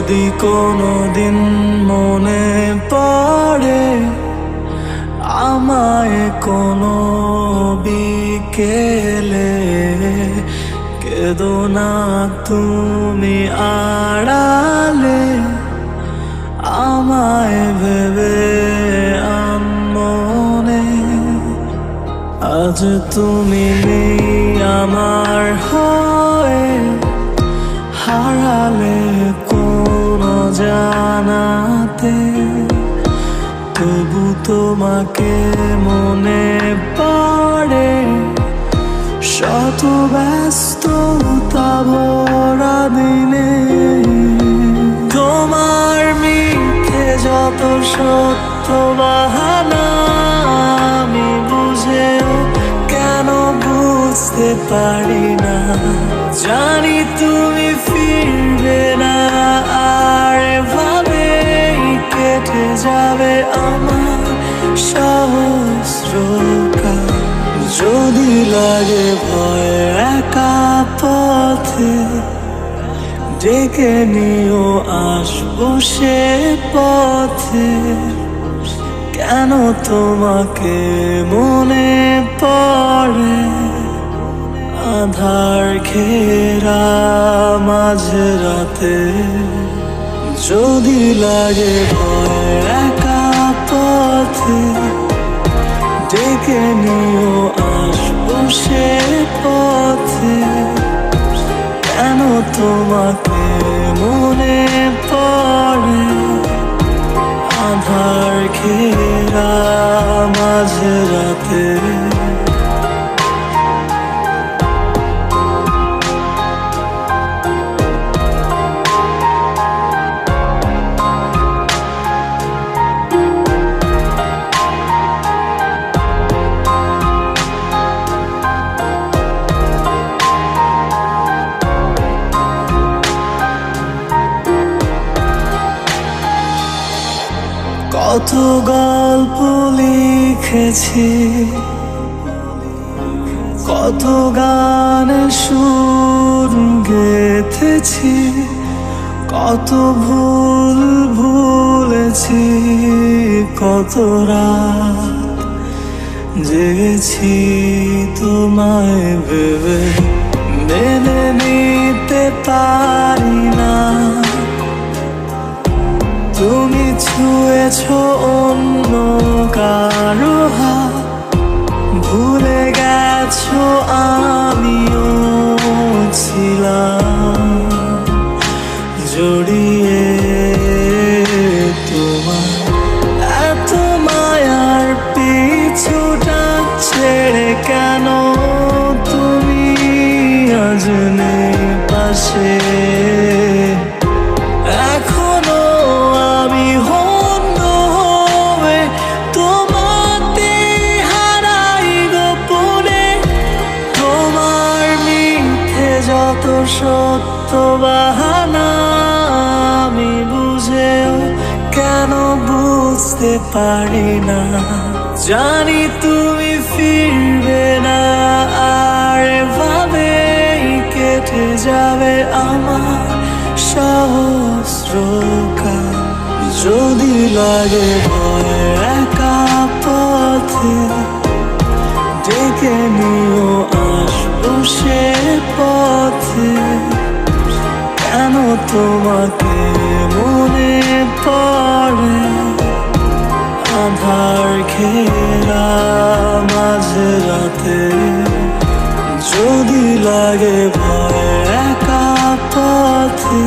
যদি কোনোদিন মনে পড়ে আমায় কোনো বিকেলে, কেঁদো না তুমি আড়ালে, আমায় ভেবে আনমনে। আজ তুমি নেই আমার হয়ে, হারালে কোনো জানাতে, তবু তোমাকে মনে পড়ে। শত ব্যস্ততা ভরা দিনে তোমার মিথ্যে যত সত্য বাহানা, আমি বুঝেও কেন বুঝতে পারি না। জানি তুমি ফিরবে না, আর ভাবেই কেটে যাবে আমার সহস্রকাল। যদি লাগে ভয় একা পথে, ডেকে নিও আসবো সে পথে। কেন তোমাকে মনে পড়ে আধার ঘেরা মাঝরাতে। যদি লাগে ভয় একা পথে, ডেকে নিও আসবো সে পথে। কেন তোমাকে মনে পড়ে আধার ঘেরা মাঝরাতে। কত গল্প লিখেছি, কত গানে সুর গেঁথেছি, কত ভুল ভুলেছি, কত রাত জেগেছি তোমায় ভেবে। মেনে নিতে পারি না তুমি ছুঁয়েছো অন্য কারো হাত, ভুলে গেছো আমিও ছিলাম জড়িয়ে তোমার। এত মায়ার পিছুটা ছেড়ে কেন তুমি আজ নেই পাশে। যত সত্য বাহানা, আমি বুঝেও কেন বুঝতে পারি না। জানি তুমি ফিরবে না, আর ভাবেই কেটে যাবে আমার সহস্রকাল। যদি লাগে ভয় একা পথে, ডেকে নিও আসবো সে পথে। কেন তোমাকে মনে পড়ে আধার ঘেরা মাঝরাতে। যদি লাগে ভয় একা পথে,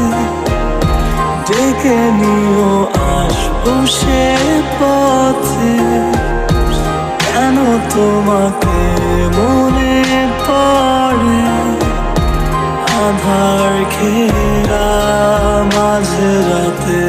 ডেকে নিও আসবো সে পথে। কেন তোমাকে মনে পড়ে আধার ঘেরা মাঝরাতে।